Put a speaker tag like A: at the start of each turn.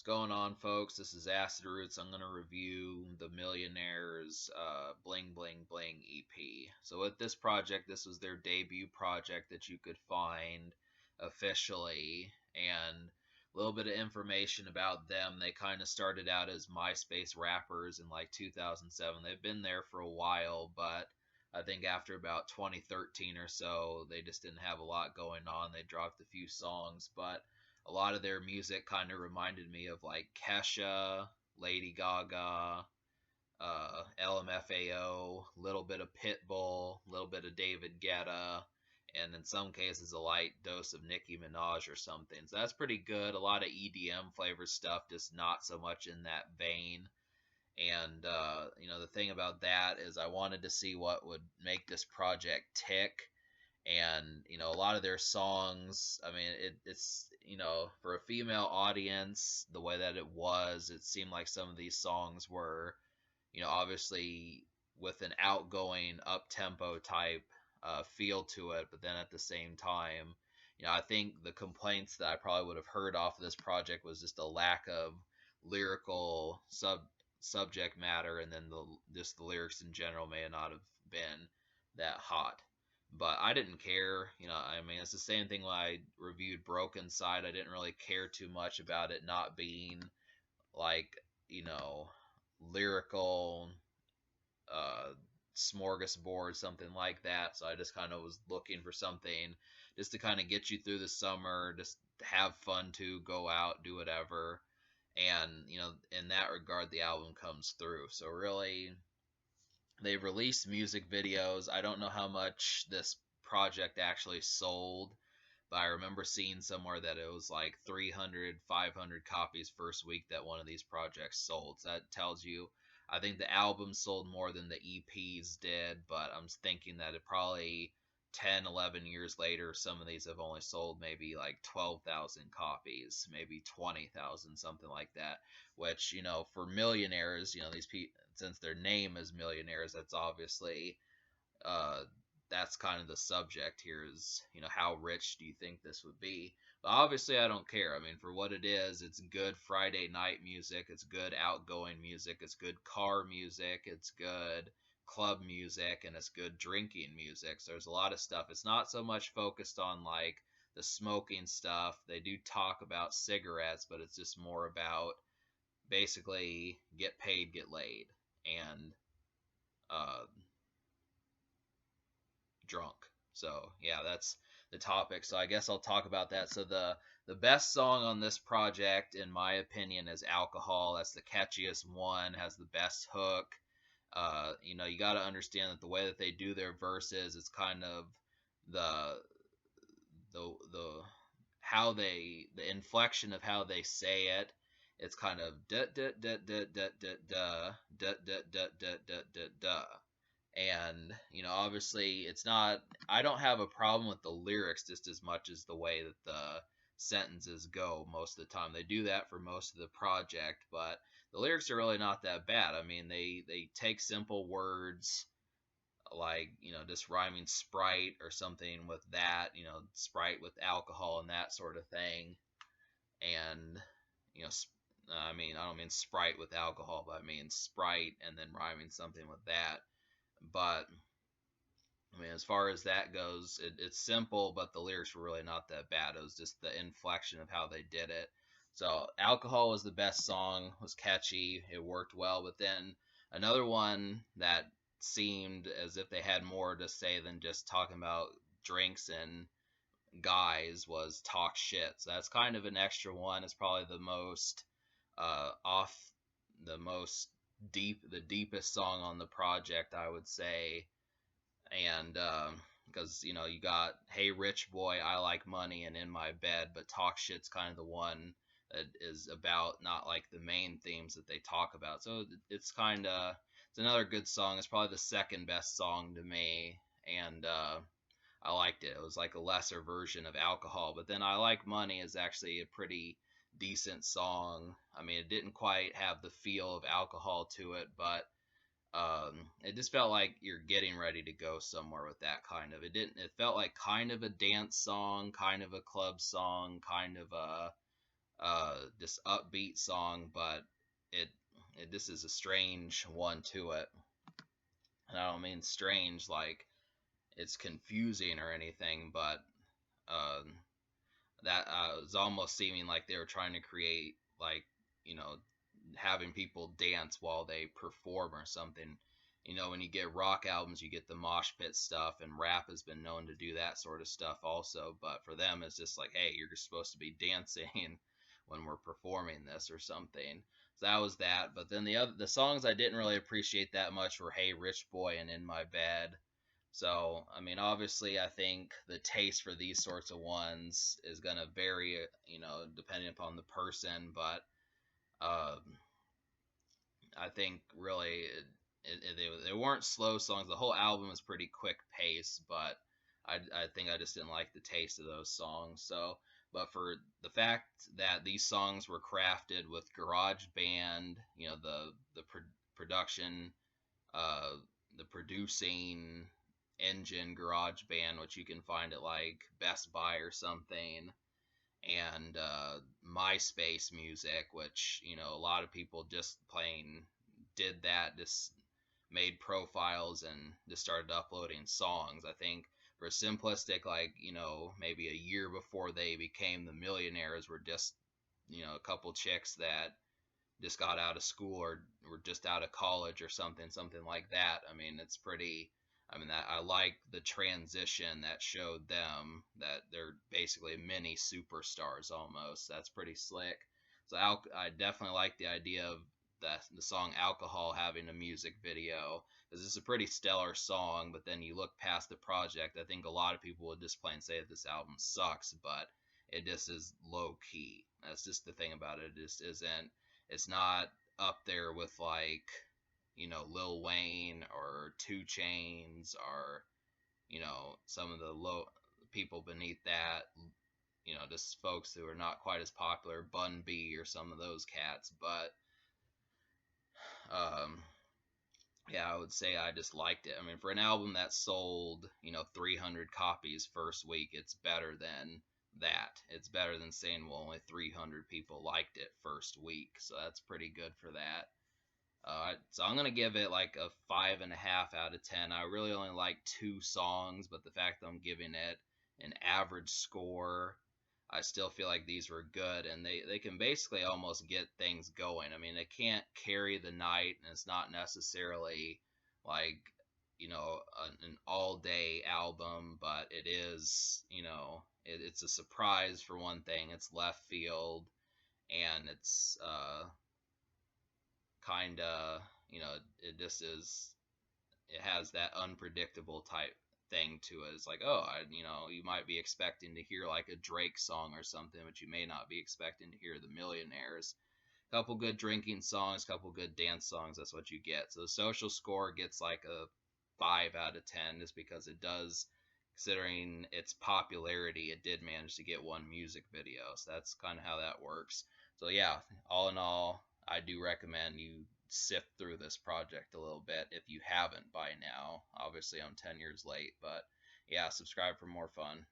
A: What's going on, folks? This is Acid Roots. I'm going to review the Millionaires Bling Bling Bling EP. So, with this project, this was their debut project that you could find officially. And a little bit of information about them. They kind of started out as MySpace rappers in like 2007. They've been there for a while, but I think after about 2013 or so, they just didn't have a lot going on. They dropped a few songs, but a lot of their music kind of reminded me of like Kesha, Lady Gaga, LMFAO, a little bit of Pitbull, a little bit of David Guetta, and in some cases a light dose of Nicki Minaj or something. So that's pretty good. A lot of EDM flavored stuff, just not so much in that vein. And the thing about that is I wanted to see what would make this project tick, and a lot of their songs, I mean, it's for a female audience, the way that it was, it seemed like some of these songs were obviously with an outgoing up tempo type feel to it, but then at the same time, I think the complaints that I probably would have heard off of this project was just a lack of lyrical subject matter, and then just the lyrics in general may not have been that hot. But I didn't care. I mean, it's the same thing when I reviewed Broken Side. I didn't really care too much about it not being like, you know, lyrical, uh, smorgasbord, something like that. So I just kind of was looking for something just to kind of get you through the summer, just have fun to go out, do whatever. And, in that regard, the album comes through. So really, they released music videos. I don't know how much this project actually sold, but I remember seeing somewhere that it was like 300, 500 copies first week that one of these projects sold. So that tells you, I think the album sold more than the EPs did, but I'm thinking that it probably 10, 11 years later, some of these have only sold maybe like 12,000 copies, maybe 20,000, something like that. Which, for millionaires, these people, since their name is Millionaires, that's obviously uh, that's kind of the subject here is, how rich do you think this would be? But obviously, I don't care. I mean, for what it is, it's good Friday night music. It's good outgoing music. It's good car music. It's good club music. And it's good drinking music. So there's a lot of stuff. It's not so much focused on like the smoking stuff. They do talk about cigarettes, but it's just more about basically get paid, get laid, and uh, drunk. So yeah, that's the topic. So I guess I'll talk about that. So the best song on this project, in my opinion, is Alcohol. That's the catchiest one, has the best hook. You got to understand that the way that they do their verses is kind of the the how the inflection of how they say it. It's kind of da da da da da da da da da da da da da da. And obviously it's not, I don't have a problem with the lyrics just as much as the way that the sentences go most of the time. They do that for most of the project, but the lyrics are really not that bad. I mean, they take simple words like, just rhyming Sprite or something with that, Sprite with alcohol and that sort of thing. And you know I mean, I don't mean Sprite with alcohol, but I mean Sprite and then rhyming something with that. But I mean, as far as that goes, it's simple, but the lyrics were really not that bad. It was just the inflection of how they did it. So, Alcohol was the best song, was catchy, it worked well. But then another one that seemed as if they had more to say than just talking about drinks and guys was Talk Shit. So, that's kind of an extra one. It's probably the most off, the most the deepest song on the project, I would say. And because you got Hey Rich Boy, I Like Money, and In My Bed, but Talk Shit's kind of the one that is about not like the main themes that they talk about. So it's kind of, it's another good song. It's probably the second best song to me, and I liked it. It was like a lesser version of Alcohol, but then I Like Money is actually a pretty decent song. I mean, it didn't quite have the feel of Alcohol to it, but it just felt like you're getting ready to go somewhere with that kind of. It didn't. It felt like kind of a dance song, kind of a club song, kind of a just upbeat song, but it, this is a strange one to it. And I don't mean strange like it's confusing or anything, but um, that was almost seeming like they were trying to create like, you know, having people dance while they perform or something. You know, when you get rock albums, you get the mosh pit stuff, and rap has been known to do that sort of stuff also. But for them, it's just like, hey, you're just supposed to be dancing when we're performing this or something. So that was that. But then the songs I didn't really appreciate that much were "Hey Rich Boy" and "In My Bed." So, I mean, obviously, I think the taste for these sorts of ones is going to vary, you know, depending upon the person. But um, I think really they weren't slow songs. The whole album was pretty quick pace, but I think I just didn't like the taste of those songs. So, but for the fact that these songs were crafted with Garage Band, you know, production, uh, the producing engine Garage Band, which you can find at like Best Buy or something, and MySpace music, which, you know, a lot of people just plain did that, just made profiles and just started uploading songs. I think for simplistic, like, you know, maybe a year before they became the Millionaires, were just, you know, a couple chicks that just got out of school or were just out of college or something like that. I mean, it's pretty. I mean, that I like the transition that showed them that they're basically mini superstars almost. That's pretty slick. So I definitely like the idea of the song "Alcohol" having a music video, because it's a pretty stellar song. But then you look past the project, I think a lot of people would just plain say that this album sucks, but it just is low key. That's just the thing about it. It just isn't. It's not up there with like, you know, Lil Wayne or Two Chains or, you know, some of the low people beneath that, you know, just folks who are not quite as popular, Bun B or some of those cats. But um, yeah, I would say I just liked it. I mean, for an album that sold, you know, 300 copies first week, it's better than that. It's better than saying, well, only 300 people liked it first week. So that's pretty good for that. So I'm gonna give it like a 5.5 out of 10. I really only like two songs, but the fact that I'm giving it an average score, I still feel like these were good, and they can basically almost get things going. I mean, they can't carry the night, and it's not necessarily like, you know, an all day album, but it is, you know, it's a surprise for one thing. It's left field, and it's kind of, you know, it just is, it has that unpredictable type thing to it. It's like, oh, you know, you might be expecting to hear like a Drake song or something, but you may not be expecting to hear the Millionaires. Couple good drinking songs, couple good dance songs, that's what you get. So the social score gets like a 5 out of 10, just because it does, considering its popularity, it did manage to get one music video. So that's kind of how that works. So yeah, all in all, I do recommend you sift through this project a little bit if you haven't by now. Obviously, I'm 10 years late, but yeah, subscribe for more fun.